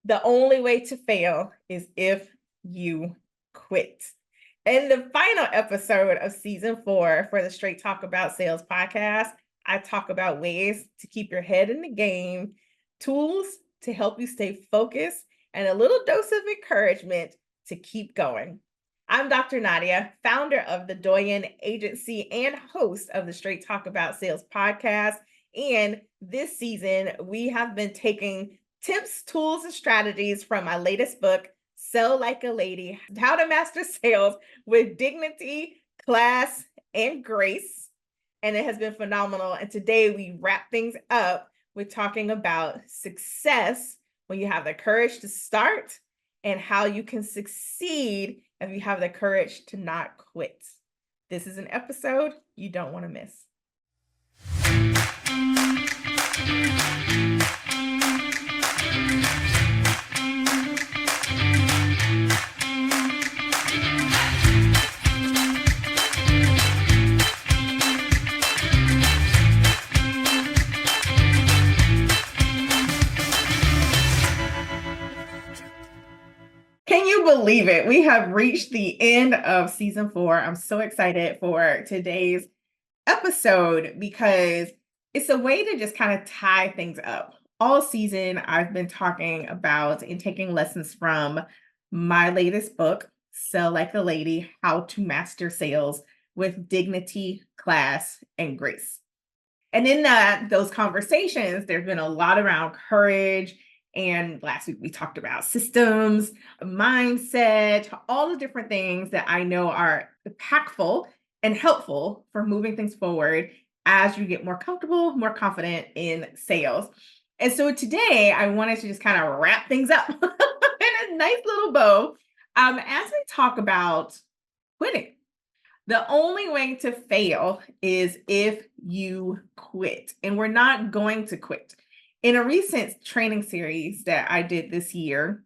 The only way to fail is if you quit. In the final episode of season 4 for the Straight Talk About Sales podcast, I talk about ways to keep your head in the game, tools to help you stay focused, and a little dose of encouragement to keep going. I'm Dr. Nadia, founder of the Doyen Agency and host of the Straight Talk About Sales podcast. And this season, we have been taking tips, tools, and strategies from my latest book, Sell Like a Lady, How to Master Sales with Dignity, Class, and Grace. And it has been phenomenal. And today we wrap things up with talking about success when you have the courage to start and how you can succeed if you have the courage to not quit. This is an episode you don't want to miss. Can you believe it? We have reached the end of season 4. I'm so excited for today's episode because it's a way to just kind of tie things up. All season, I've been talking about and taking lessons from my latest book, Sell Like a Lady, How to Master Sales with Dignity, Class, and Grace. And in those conversations, there's been a lot around courage. And last week we talked about systems, mindset, all the different things that I know are impactful and helpful for moving things forward as you get more comfortable, more confident in sales. And so today I wanted to just kind of wrap things up in a nice little bow as we talk about quitting. The only way to fail is if you quit, and we're not going to quit. In a recent training series that I did this year,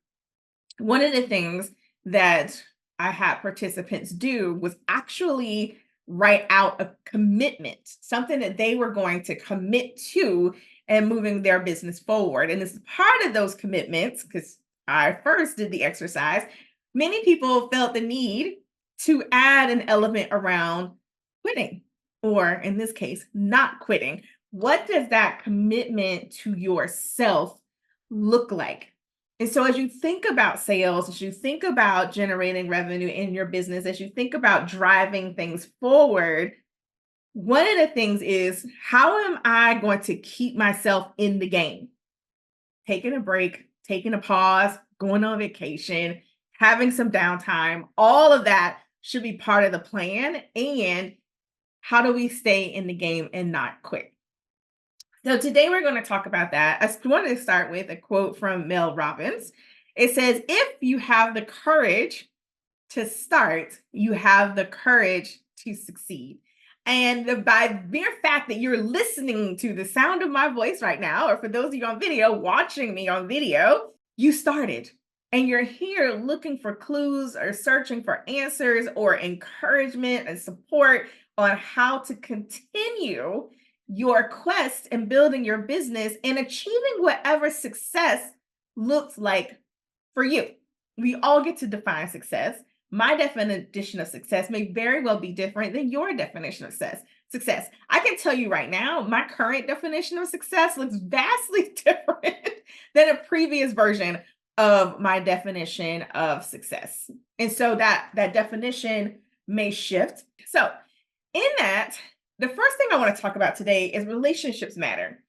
one of the things that I had participants do was actually write out a commitment, something that they were going to commit to and moving their business forward. And as part of those commitments, because I first did the exercise, many people felt the need to add an element around quitting, or in this case, not quitting. What does that commitment to yourself look like? And so as you think about sales, as you think about generating revenue in your business, as you think about driving things forward, one of the things is, how am I going to keep myself in the game? Taking a break, taking a pause, going on vacation, having some downtime, all of that should be part of the plan. And how do we stay in the game and not quit? So today we're going to talk about that. I wanted to start with a quote from Mel Robbins. It says, if you have the courage to start, you have the courage to succeed. And by mere fact that you're listening to the sound of my voice right now, or for those of you on video, watching me on video, you started. And you're here looking for clues or searching for answers or encouragement and support on how to continue your quest in building your business and achieving whatever success looks like for you. We all get to define success. My definition of success may very well be different than your definition of success. I can tell you right now, my current definition of success looks vastly different than a previous version of my definition of success. And so that definition may shift. So in that, the first thing I want to talk about today is relationships matter.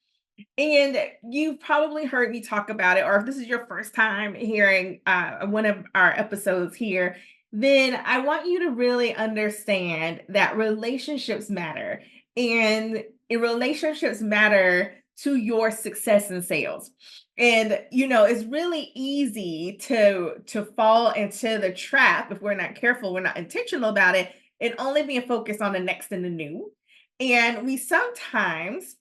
And you've probably heard me talk about it, or if this is your first time hearing one of our episodes here, then I want you to really understand that relationships matter. And relationships matter to your success in sales. And, it's really easy to fall into the trap if we're not careful, we're not intentional about it, and only being focused on the next and the new. And we sometimes,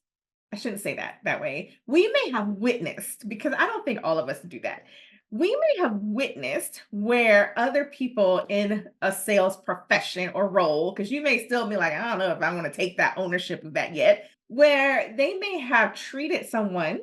I shouldn't say that way, we may have witnessed, because I don't think all of us do that. We may have witnessed where other people in a sales profession or role, because you may still be like, I don't know if I want to take that ownership of that yet, where they may have treated someone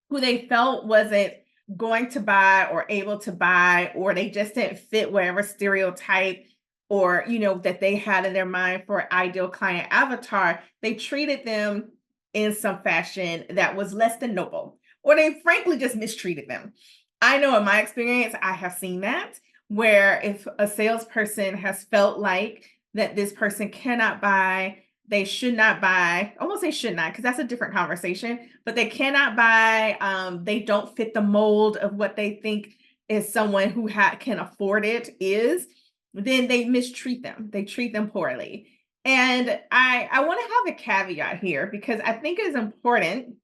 who they felt wasn't going to buy or able to buy, or they just didn't fit whatever stereotype or, that they had in their mind for ideal client avatar, they treated them in some fashion that was less than noble, or they frankly just mistreated them. I know in my experience, I have seen that, where if a salesperson has felt like that this person cannot buy, they should not buy. I won't say should not, because that's a different conversation, but they cannot buy. They don't fit the mold of what they think is someone who can afford it is, then they mistreat them. They treat them poorly. And I want to have a caveat here because I think it is important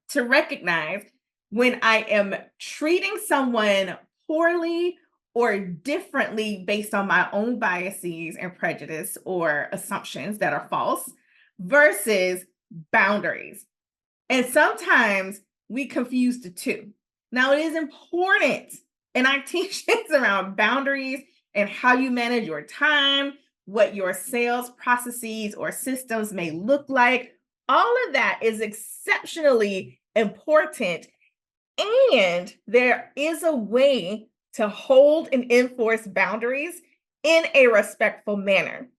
to recognize when I am treating someone poorly or differently based on my own biases and prejudice or assumptions that are false versus boundaries. And sometimes we confuse the two. Now, it is important, and I teach things around boundaries and how you manage your time, what your sales processes or systems may look like. All of that is exceptionally important. And there is a way to hold and enforce boundaries in a respectful manner.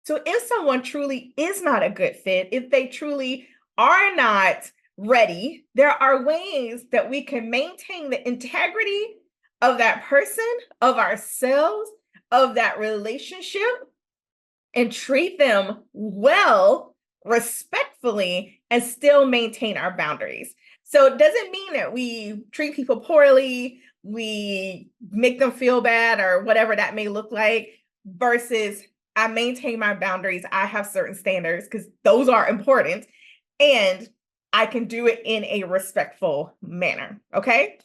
So if someone truly is not a good fit, if they truly are not ready, there are ways that we can maintain the integrity of that person, of ourselves, of that relationship, and treat them well, respectfully, and still maintain our boundaries. So it doesn't mean that we treat people poorly, we make them feel bad, or whatever that may look like, versus I maintain my boundaries. I have certain standards because those are important, and I can do it in a respectful manner. Okay.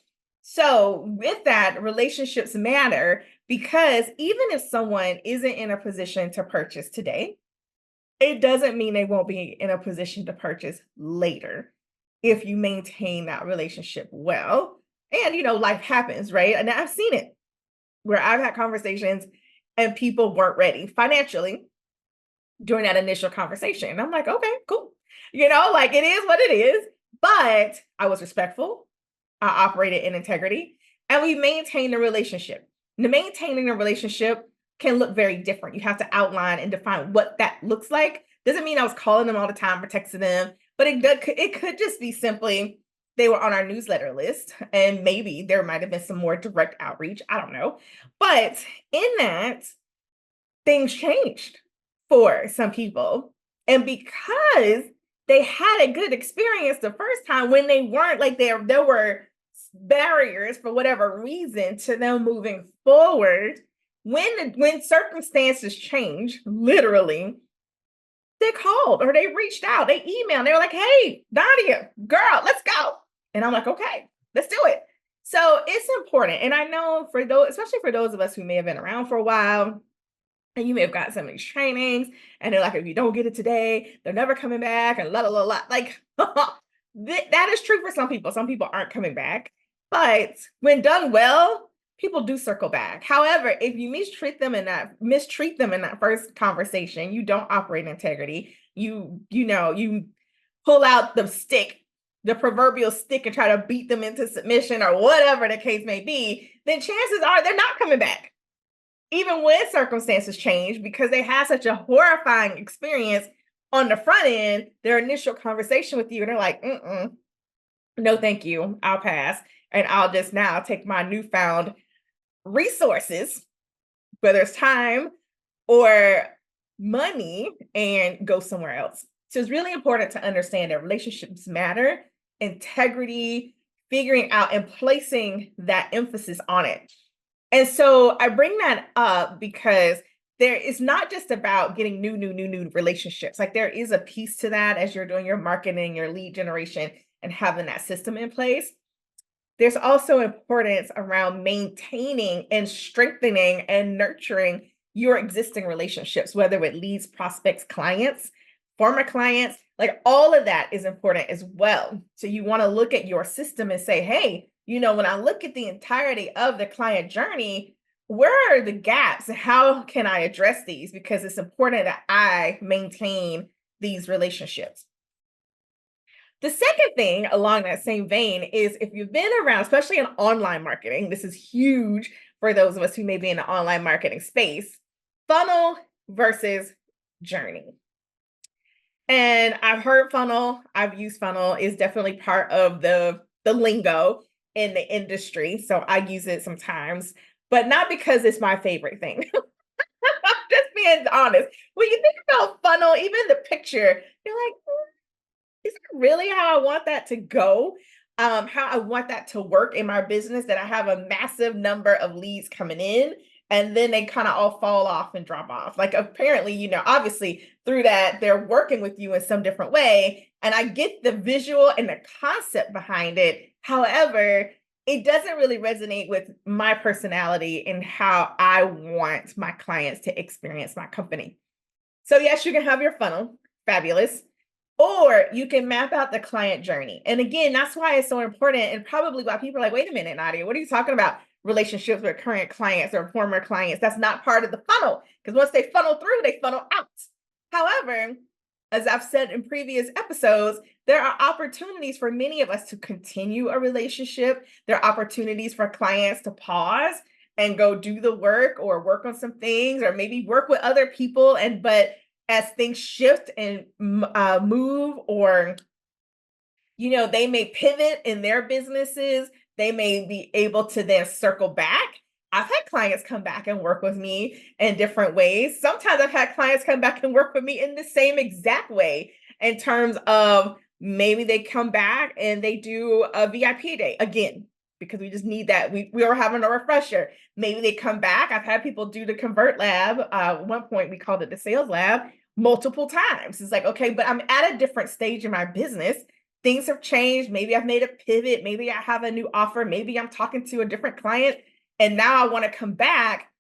So with that, relationships matter because even if someone isn't in a position to purchase today, it doesn't mean they won't be in a position to purchase later if you maintain that relationship well. And, life happens, right? And I've seen it where I've had conversations and people weren't ready financially during that initial conversation. And I'm like, okay, cool. Like it is what it is. But I was respectful. I operated in integrity, and we maintained the relationship. The maintaining the relationship can look very different. You have to outline and define what that looks like. Doesn't mean I was calling them all the time, or texting them, but it could just be simply they were on our newsletter list, and maybe there might have been some more direct outreach. I don't know. But in that, things changed for some people. And because they had a good experience the first time when they weren't like there were barriers for whatever reason to them moving forward, when circumstances change, literally, they called or they reached out, they emailed, they were like, hey, Nadia, girl, let's go. And I'm like, okay, let's do it. So it's important. And I know for those, especially for those of us who may have been around for a while, and you may have got some of these trainings, and they're like, if you don't get it today, they're never coming back, and la la la la. Like that is true for some people. Some people aren't coming back, but when done well, people do circle back. However, if you mistreat them in that first conversation, you don't operate in integrity. You pull out the stick, the proverbial stick, and try to beat them into submission or whatever the case may be. Then chances are they're not coming back, even when circumstances change, because they had such a horrifying experience on the front end, their initial conversation with you, and they're like, no, thank you, I'll pass. And I'll just now take my newfound resources, whether it's time or money, and go somewhere else. So it's really important to understand that relationships matter, integrity, figuring out and placing that emphasis on it. And so I bring that up because there is not just about getting new relationships. Like there is a piece to that as you're doing your marketing, your lead generation, and having that system in place. There's also importance around maintaining and strengthening and nurturing your existing relationships, whether with leads, prospects, clients, former clients, like all of that is important as well. So you want to look at your system and say, hey, when I look at the entirety of the client journey, where are the gaps? How can I address these? Because it's important that I maintain these relationships. The second thing along that same vein is if you've been around, especially in online marketing, this is huge for those of us who may be in the online marketing space, funnel versus journey. And I've heard funnel, I've used funnel, is definitely part of the lingo in the industry. So I use it sometimes, but not because it's my favorite thing. I'm just being honest. When you think about funnel, even the picture, you're like, is that really how I want that to go? How I want that to work in my business, that I have a massive number of leads coming in and then they kind of all fall off and drop off. Like apparently, obviously through that, they're working with you in some different way. And I get the visual and the concept behind it. However, it doesn't really resonate with my personality and how I want my clients to experience my company. So yes, you can have your funnel, fabulous. Or you can map out the client journey. And again, that's why it's so important and probably why people are like, wait a minute, Nadia, what are you talking about? Relationships with current clients or former clients. That's not part of the funnel because once they funnel through, they funnel out. However, as I've said in previous episodes, there are opportunities for many of us to continue a relationship. There are opportunities for clients to pause and go do the work or work on some things or maybe work with other people. But as things shift and move, or they may pivot in their businesses, they may be able to then circle back. I've had clients come back and work with me in different ways. Sometimes I've had clients come back and work with me in the same exact way, in terms of maybe they come back and they do a VIP day again because we just need that. We are having a refresher. Maybe they come back. I've had people do the Convert Lab. At one point, we called it the Sales Lab multiple times. It's like, okay, but I'm at a different stage in my business. Things have changed. Maybe I've made a pivot. Maybe I have a new offer. Maybe I'm talking to a different client. And now I want to come back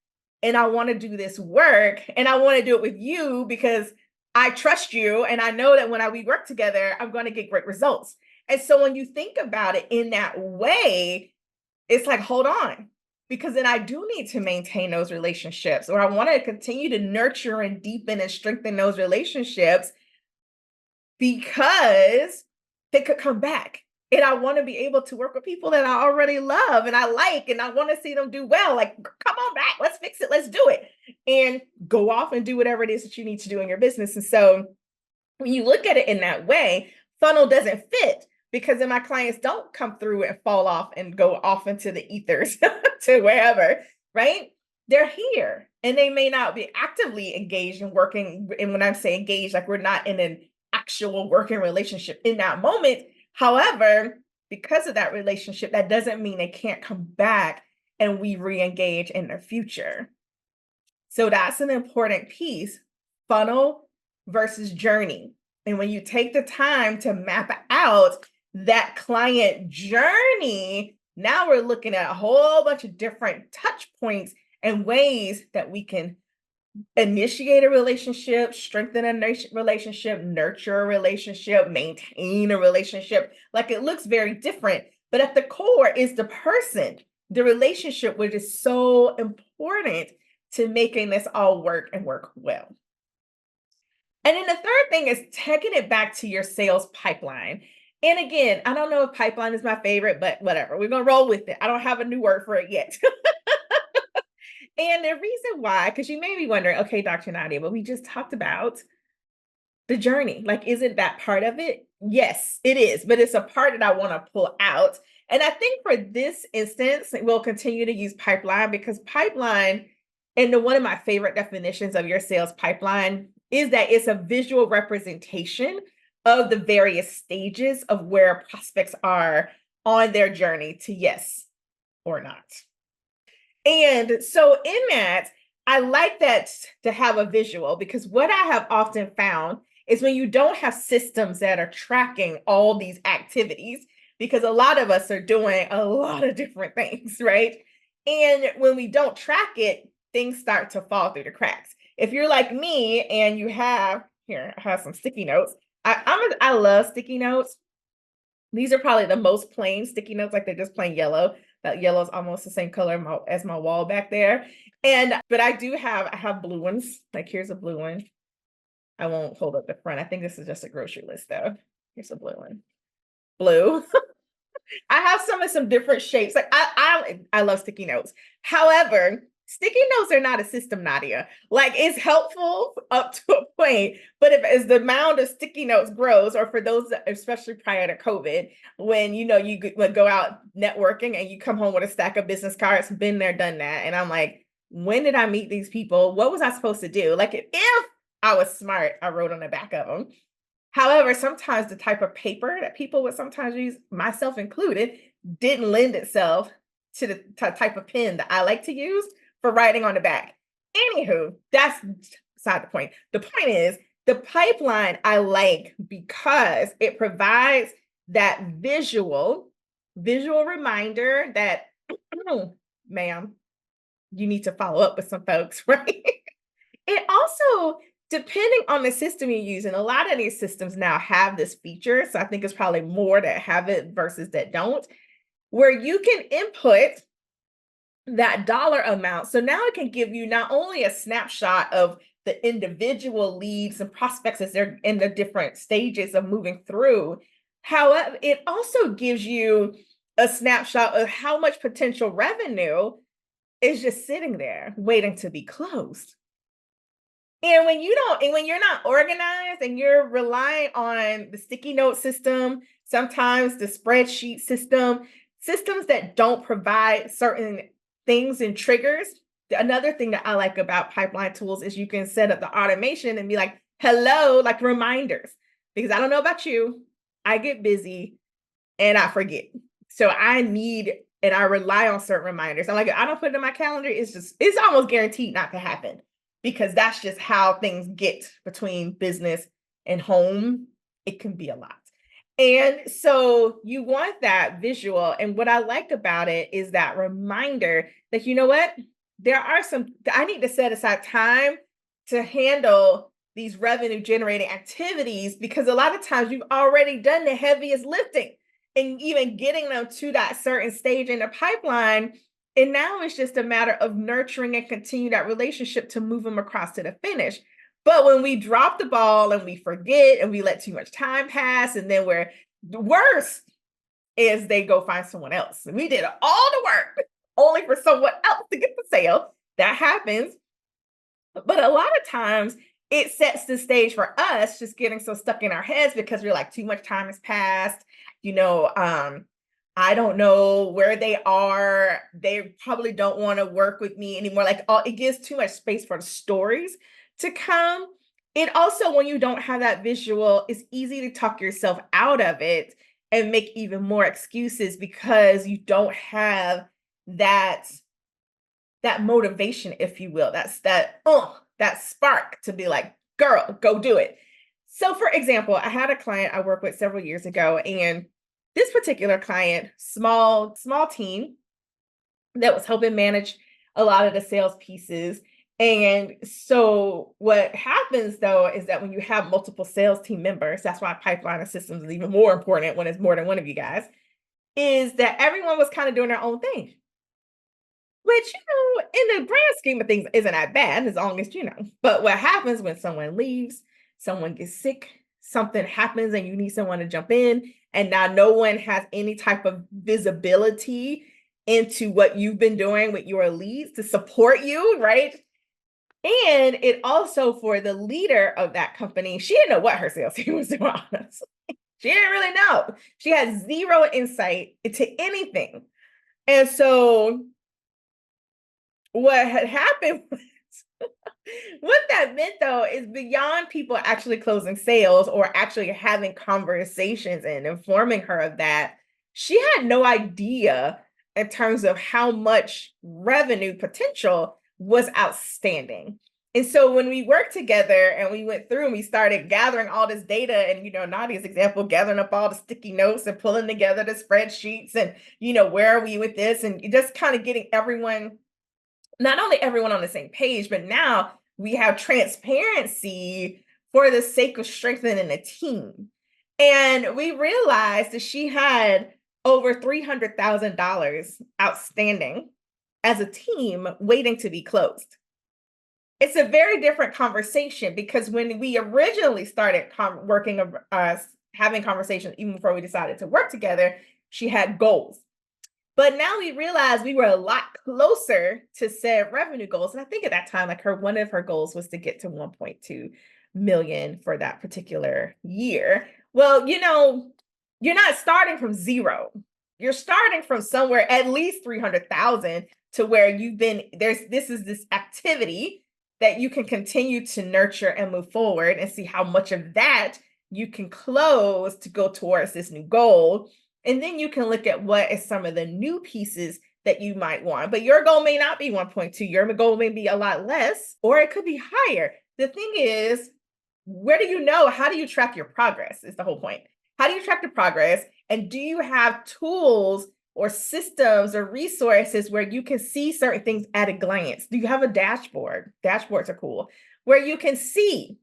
and I want to do this work and I want to do it with you because I trust you. And I know that when we work together, I'm going to get great results. And so when you think about it in that way, it's like, hold on, because then I do need to maintain those relationships, or I want to continue to nurture and deepen and strengthen those relationships because they could come back. And I want to be able to work with people that I already love and I like, and I want to see them do well. Like, come on back, let's fix it, let's do it. And go off and do whatever it is that you need to do in your business. And so when you look at it in that way, funnel doesn't fit because then my clients don't come through and fall off and go off into the ethers to wherever, right? They're here and they may not be actively engaged in working. And when I say engaged, like we're not in an actual working relationship in that moment. However, because of that relationship, that doesn't mean they can't come back and we re-engage in the future. So that's an important piece, funnel versus journey. And when you take the time to map out that client journey, now we're looking at a whole bunch of different touch points and ways that we can initiate a relationship, strengthen a relationship, nurture a relationship, maintain a relationship. Like it looks very different, but at the core is the person, the relationship, which is so important to making this all work and work well. And then the third thing is taking it back to your sales pipeline. And again, I don't know if pipeline is my favorite, but whatever, we're going to roll with it. I don't have a new word for it yet. And the reason why, because you may be wondering, okay, Dr. Nadia, but we just talked about the journey. Like, isn't that part of it? Yes, it is, but it's a part that I want to pull out. And I think for this instance, we'll continue to use pipeline because pipeline, and one of my favorite definitions of your sales pipeline is that it's a visual representation of the various stages of where prospects are on their journey to yes or not. And so in that, I like that to have a visual because what I have often found is when you don't have systems that are tracking all these activities, because a lot of us are doing a lot of different things, right? And when we don't track it, things start to fall through the cracks. If you're like me and you have, here, I have some sticky notes. I love sticky notes. These are probably the most plain sticky notes, like they're just plain yellow. That yellow is almost the same color as my wall back there. But I have blue ones. Like here's a blue one. I won't hold up the front. I think this is just a grocery list though. Here's a blue one. blue. I have some in some different shapes. Like I love sticky notes. However, sticky notes are not a system, Nadia. Like it's helpful up to a point, but if as the amount of sticky notes grows, or for those especially prior to COVID, when you would go out networking and you come home with a stack of business cards, been there, done that, and I'm like, when did I meet these people? What was I supposed to do? Like if I was smart, I wrote on the back of them. However, sometimes the type of paper that people would sometimes use, myself included, didn't lend itself to the type of pen that I like to use for writing on the back. Anywho, that's beside the point. The point is the pipeline I like because it provides that visual reminder that, ma'am, you need to follow up with some folks, right? It also, depending on the system you use, and a lot of these systems now have this feature, so I think it's probably more that have it versus that don't, where you can input that dollar amount. So now it can give you not only a snapshot of the individual leads and prospects as they're in the different stages of moving through. However, it also gives you a snapshot of how much potential revenue is just sitting there waiting to be closed. And when you're not organized and you're relying on the sticky note system, sometimes the spreadsheet system, systems that don't provide certain things and triggers. Another thing that I like about pipeline tools is you can set up the automation and be like, hello, like reminders. Because I don't know about you, I get busy and I forget. So I need and I rely on certain reminders. I'm like, if I don't put it in my calendar, it's almost guaranteed not to happen, because that's just how things get between business and home. It can be a lot. And so you want that visual. And what I like about it is that reminder that, you know what, I need to set aside time to handle these revenue generating activities, because a lot of times you've already done the heaviest lifting and even getting them to that certain stage in the pipeline. And now it's just a matter of nurturing and continue that relationship to move them across to the finish. But when we drop the ball and we forget and we let too much time pass, and then the worst is they go find someone else. And we did all the work only for someone else to get the sale. That happens. But a lot of times it sets the stage for us just getting so stuck in our heads because we're like, too much time has passed. I don't know where they are. They probably don't want to work with me anymore. Like, it gives too much space for the stories to come. It also, when you don't have that visual, it's easy to talk yourself out of it and make even more excuses because you don't have that motivation, if you will. That's that spark to be like, girl, go do it. So for example, I had a client I worked with several years ago, and this particular client, small team that was helping manage a lot of the sales pieces. And so what happens though is that when you have multiple sales team members, that's why pipeline and systems is even more important when it's more than one of you guys, is that everyone was kind of doing their own thing. Which, in the grand scheme of things, isn't that bad as long as. But what happens when someone leaves, someone gets sick, something happens and you need someone to jump in, and now no one has any type of visibility into what you've been doing with your leads to support you, right? And it also, for the leader of that company, she didn't know what her sales team was doing, honestly. She didn't really know. She had zero insight into anything. And so what had happened was, what that meant though is beyond people actually closing sales or actually having conversations and informing her of that, she had no idea in terms of how much revenue potential was outstanding. And so when we worked together and we went through and we started gathering all this data, and Nadia's example, gathering up all the sticky notes and pulling together the spreadsheets and where are we with this, and just kind of getting not only everyone on the same page, but now we have transparency for the sake of strengthening the team. And we realized that she had over $300,000 outstanding as a team waiting to be closed. It's a very different conversation, because when we originally started having conversations even before we decided to work together, she had goals. But now we realized we were a lot closer to said revenue goals. And I think at that time, like one of her goals was to get to 1.2 million for that particular year. Well, you're not starting from zero. You're starting from somewhere at least 300,000 to where this is this activity that you can continue to nurture and move forward and see how much of that you can close to go towards this new goal. And then you can look at what is some of the new pieces that you might want. But your goal may not be 1.2. Your goal may be a lot less, or it could be higher. The thing is, where do you know? How do you track your progress is the whole point. How do you track the progress? And do you have tools or systems or resources where you can see certain things at a glance? Do you have a dashboard? Dashboards are cool. Where you can see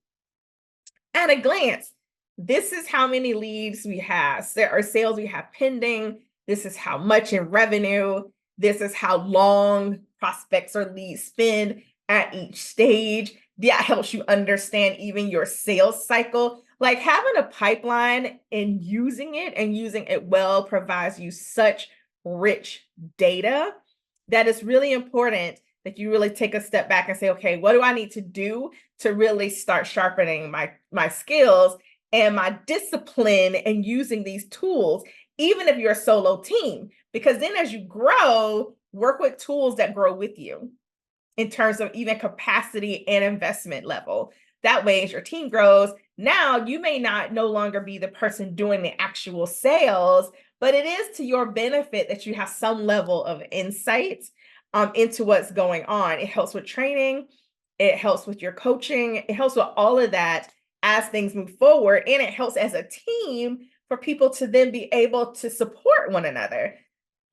at a glance, this is how many leads we have, or sales we have pending. This is how much in revenue. This is how long prospects or leads spend at each stage. That helps you understand even your sales cycle. Like having a pipeline and using it well provides you such rich data that it's really important that you really take a step back and say, okay, what do I need to do to really start sharpening my skills and my discipline and using these tools, even if you're a solo team? Because then as you grow, work with tools that grow with you in terms of even capacity and investment level. That way, as your team grows, now you may no longer be the person doing the actual sales, but it is to your benefit that you have some level of insight into what's going on. It helps with training. It helps with your coaching. It helps with all of that as things move forward. And it helps as a team for people to then be able to support one another.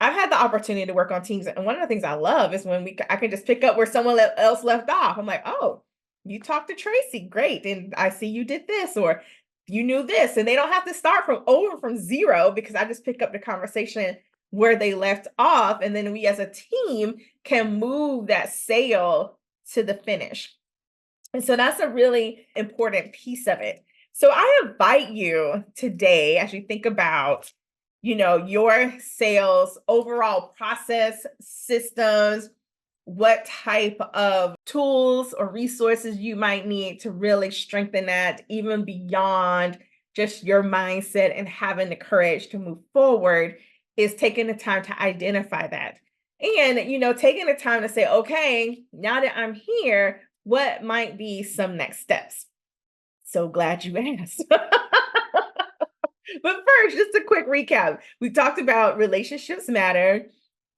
I've had the opportunity to work on teams. And one of the things I love is when I can just pick up where someone else left off. I'm like, oh, you talked to Tracy. Great. And I see you did this, or you knew this. And they don't have to start from zero, because I just pick up the conversation where they left off. And then we as a team can move that sale to the finish. And so that's a really important piece of it. So I invite you today, as you think about, your sales overall process, systems, what type of tools or resources you might need to really strengthen that, even beyond just your mindset and having the courage to move forward, is taking the time to identify that. And, taking the time to say, okay, now that I'm here, what might be some next steps? So glad you asked. But first, just a quick recap. We talked about relationships matter,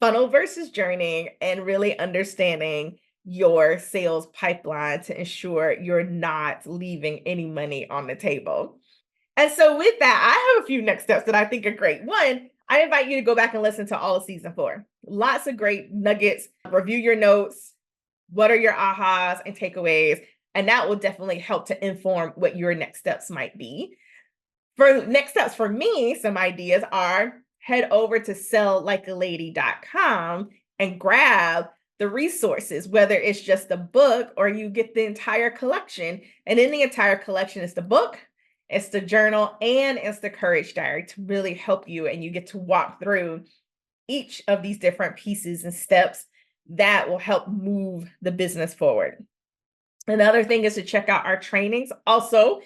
funnel versus journey, and really understanding your sales pipeline to ensure you're not leaving any money on the table. And so with that, I have a few next steps that I think are great. One, I invite you to go back and listen to all of season 4. Lots of great nuggets. Review your notes. What are your ahas and takeaways? And that will definitely help to inform what your next steps might be. For next steps for me, some ideas are head over to selllikealady.com and grab the resources, whether it's just a book or you get the entire collection. And in the entire collection is the book, it's the journal, and it's the courage diary to really help you. And you get to walk through each of these different pieces and steps that will help move the business forward. Another thing is to check out our trainings. Also,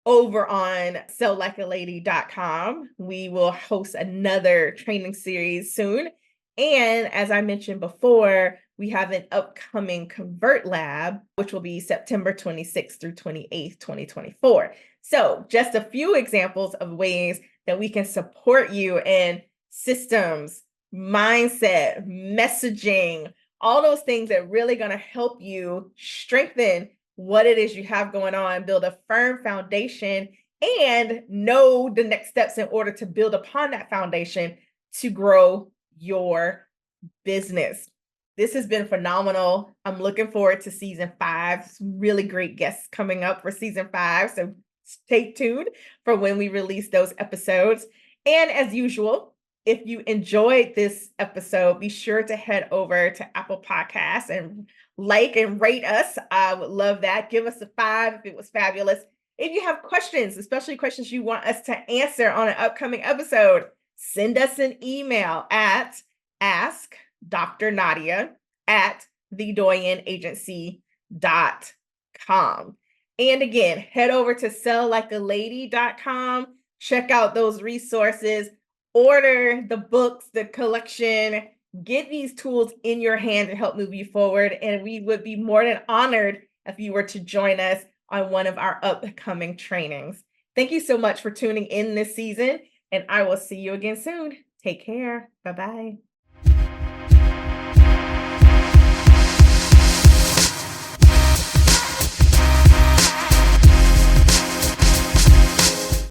over on selllikealady.com, we will host another training series soon. And as I mentioned before, we have an upcoming Convert Lab, which will be September 26th through 28th, 2024. So just a few examples of ways that we can support you in systems, mindset, messaging, all those things that are really going to help you strengthen what it is you have going on, build a firm foundation, and know the next steps in order to build upon that foundation to grow your business. This has been phenomenal. I'm looking forward to season 5. Some really great guests coming up for season 5. So stay tuned for when we release those episodes. And as usual, if you enjoyed this episode, be sure to head over to Apple Podcasts and like and rate us. I would love that. Give us a 5 if it was fabulous. If you have questions, especially questions you want us to answer on an upcoming episode, send us an email at askdrnadia at thedoyenagency.com. And again, head over to selllikealady.com, check out those resources, order the books, the collection, get these tools in your hand to help move you forward. And we would be more than honored if you were to join us on one of our upcoming trainings. Thank you so much for tuning in this season, and I will see you again soon. Take care. Bye-bye.